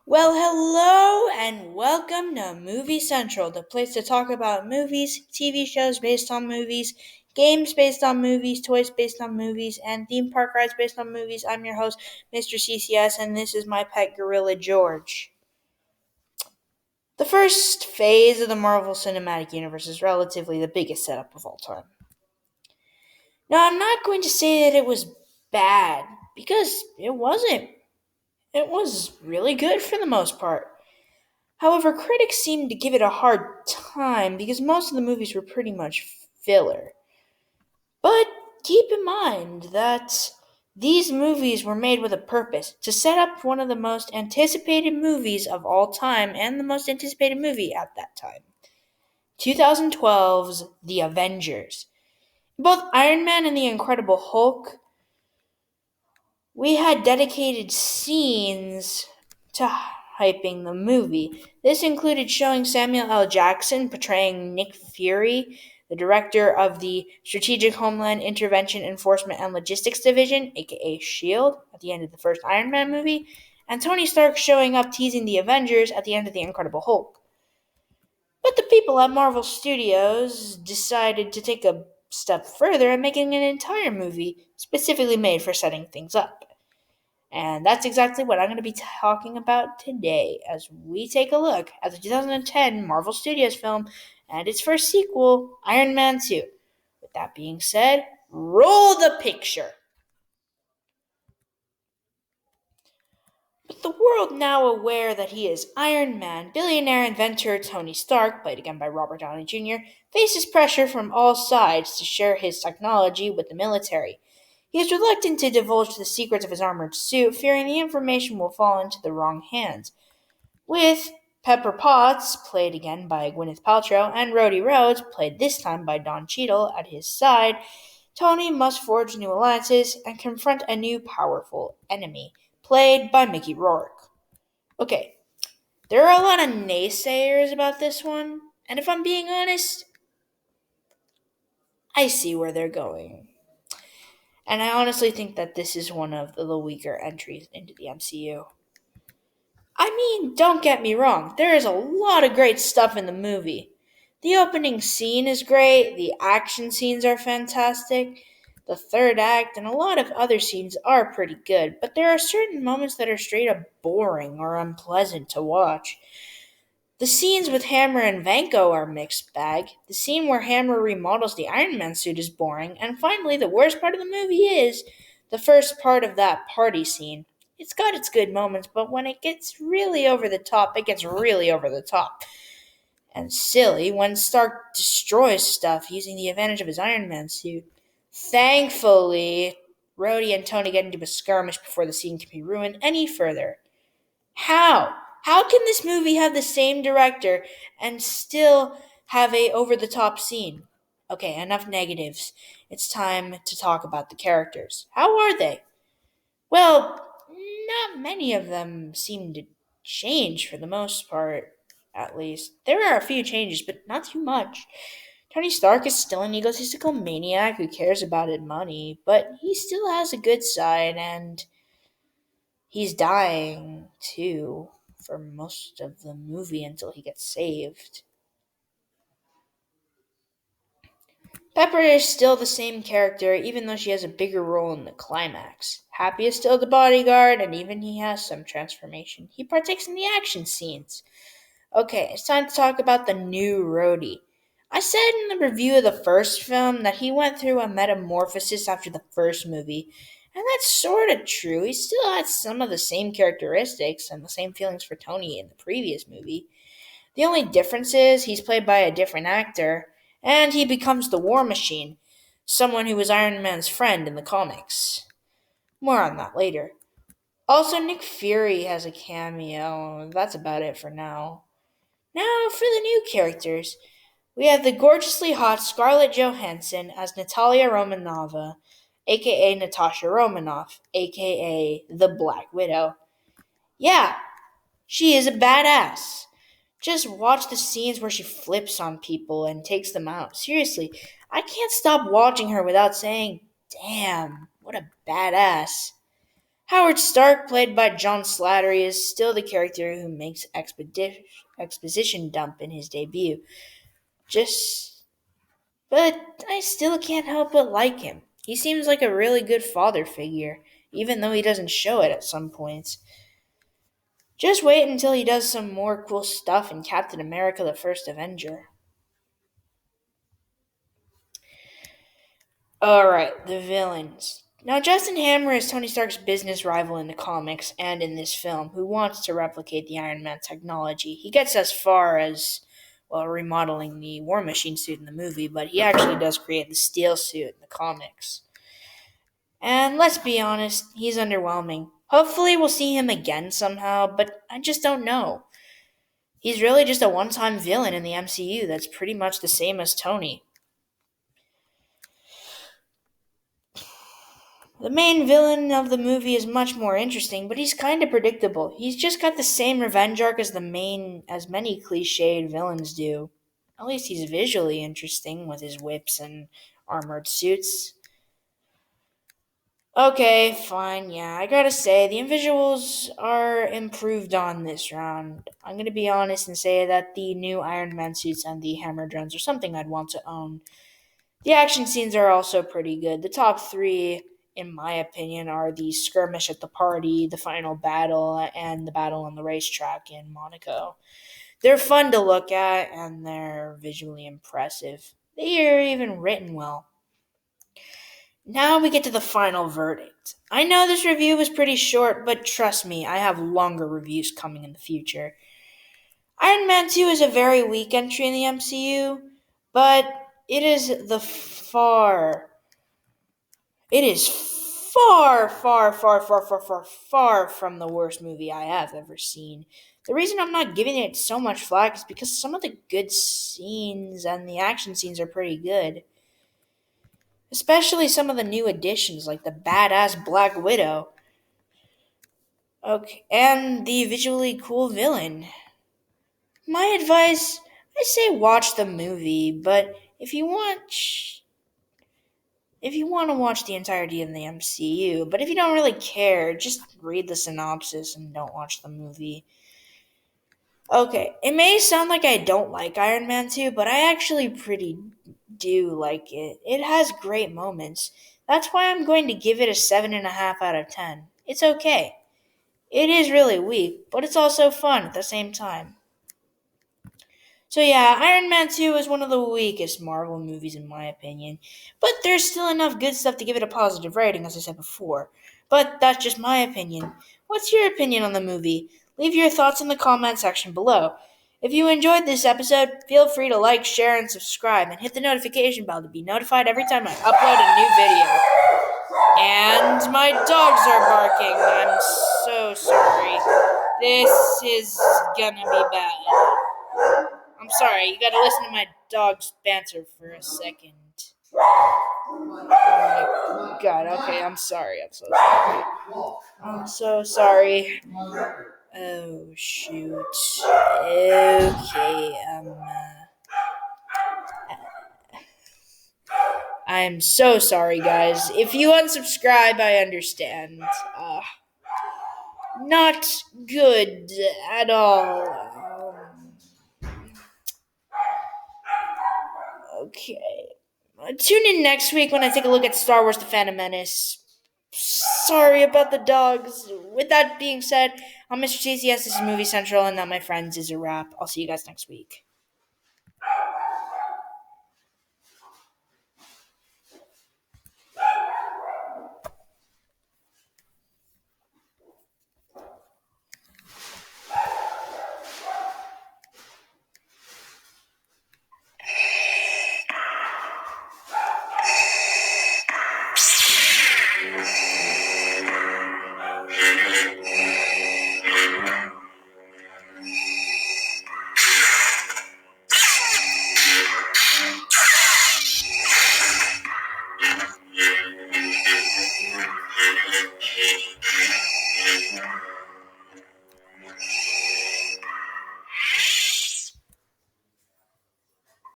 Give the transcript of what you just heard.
Well, hello and welcome to Movie Central, the place to talk about movies, TV shows based on movies, games based on movies, toys based on movies, and theme park rides based on movies. I'm your host, Mr. CCS, and this is my pet gorilla, George. The first phase of the Marvel Cinematic Universe is relatively the biggest setup of all time. Now, I'm not going to say that it was bad, because it wasn't. It was really good for the most part. However, critics seemed to give it a hard time because most of the movies were pretty much filler. But keep in mind that these movies were made with a purpose to set up one of the most anticipated movies of all time and the most anticipated movie at that time 2012's The Avengers. Both Iron Man and The Incredible Hulk, we had dedicated scenes to hyping the movie. This included showing Samuel L. Jackson portraying Nick Fury, the director of the Strategic Homeland Intervention Enforcement and Logistics Division, aka SHIELD, at the end of the first Iron Man movie, and Tony Stark showing up teasing the Avengers at the end of The Incredible Hulk. But the people at Marvel Studios decided to take a step further and making an entire movie specifically made for setting things up. And that's exactly what I'm going to be talking about today as we take a look at the 2010 Marvel Studios film and its first sequel, Iron Man 2. With that being said, roll the picture. With the world now aware that he is Iron Man, billionaire inventor Tony Stark, played again by Robert Downey Jr., faces pressure from all sides to share his technology with the military. He is reluctant to divulge the secrets of his armored suit, fearing the information will fall into the wrong hands. With Pepper Potts, played again by Gwyneth Paltrow, and Rhodey Rhodes, played this time by Don Cheadle, at his side, Tony must forge new alliances and confront a new powerful enemy, played by Mickey Rourke. Okay, there are a lot of naysayers about this one, and if I'm being honest, I see where they're going. And I honestly think that this is one of the weaker entries into the MCU. I mean, don't get me wrong, there is a lot of great stuff in the movie. The opening scene is great, the action scenes are fantastic, the third act and a lot of other scenes are pretty good, but there are certain moments that are straight up boring or unpleasant to watch. The scenes with Hammer and Vanko are mixed bag. The scene where Hammer remodels the Iron Man suit is boring. And finally, the worst part of the movie is the first part of that party scene. It's got its good moments, but when it gets really over the top, it gets really over the top. And silly when Stark destroys stuff using the advantage of his Iron Man suit. Thankfully, Rhodey and Tony get into a skirmish before the scene can be ruined any further. How? How can this movie have the same director and still have a over the top scene? Okay, enough negatives. It's time to talk about the characters. How are they? Well, not many of them seem to change for the most part, at least. There are a few changes, but not too much. Tony Stark is still an egotistical maniac who cares about his money, but he still has a good side and he's dying, too, for most of the movie until he gets saved. Pepper is still the same character, even though she has a bigger role in the climax. Happy is still the bodyguard, and even he has some transformation. He partakes in the action scenes. Okay, it's time to talk about the new Rhodey. I said in the review of the first film that he went through a metamorphosis after the first movie, and that's sort of true. He still had some of the same characteristics and the same feelings for Tony in the previous movie. The only difference is he's played by a different actor, and he becomes the War Machine, someone who was Iron Man's friend in the comics. More on that later. Also, Nick Fury has a cameo. That's about it for now. Now, for the new characters. We have the gorgeously hot Scarlett Johansson as Natalia Romanova, aka Natasha Romanoff, aka the Black Widow. Yeah, she is a badass. Just watch the scenes where she flips on people and takes them out. Seriously, I can't stop watching her without saying, damn, what a badass. Howard Stark, played by John Slattery, is still the character who makes exposition dump in his debut. But I still can't help but like him. He seems like a really good father figure, even though he doesn't show it at some points. Just wait until he does some more cool stuff in Captain America the First Avenger. Alright, the villains. Now, Justin Hammer is Tony Stark's business rival in the comics and in this film, who wants to replicate the Iron Man technology. He gets as far as, well, remodeling the War Machine suit in the movie, but he actually does create the Steel suit in the comics. And let's be honest, he's underwhelming. Hopefully, we'll see him again somehow, but I just don't know. He's really just a one time villain in the MCU that's pretty much the same as Tony. The main villain of the movie is much more interesting, but he's kind of predictable. He's just got the same revenge arc as many cliched villains do. At least he's visually interesting with his whips and armored suits. Okay, fine, yeah, I gotta say, the visuals are improved on this round. I'm gonna be honest and say that the new Iron Man suits and the hammer drones are something I'd want to own. The action scenes are also pretty good. The top three, in my opinion, are the skirmish at the party, the final battle, and the battle on the racetrack in Monaco. They're fun to look at, and they're visually impressive. They are even written well. Now we get to the final verdict. I know this review was pretty short, but trust me, I have longer reviews coming in the future. Iron Man 2 is a very weak entry in the MCU, but it is it is far from the worst movie I have ever seen. The reason I'm not giving it so much flack is because some of the good scenes and the action scenes are pretty good. Especially some of the new additions, like the badass Black Widow. Okay, and the visually cool villain. My advice, I say watch the movie, but if you want to watch the entirety of the MCU, but if you don't really care, just read the synopsis and don't watch the movie. Okay, it may sound like I don't like Iron Man 2, but I actually pretty do like it. It has great moments. That's why I'm going to give it a 7.5 out of 10. It's okay. It is really weak, but it's also fun at the same time. So yeah, Iron Man 2 is one of the weakest Marvel movies in my opinion, but there's still enough good stuff to give it a positive rating, as I said before. But that's just my opinion. What's your opinion on the movie? Leave your thoughts in the comment section below. If you enjoyed this episode, feel free to like, share, and subscribe, and hit the notification bell to be notified every time I upload a new video. And my dogs are barking. I'm so sorry. This is gonna be bad. I'm sorry, you gotta listen to my dog's banter for a second. Oh my god, okay, I'm sorry, I'm so sorry. I'm so sorry. Oh shoot. Okay, I'm so sorry, guys. If you unsubscribe, I understand. Not good at all. Okay. Tune in next week when I take a look at Star Wars The Phantom Menace. Sorry about the dogs. With that being said, I'm Mr. TCS, this is Movie Central, and that, my friends, is a wrap. I'll see you guys next week.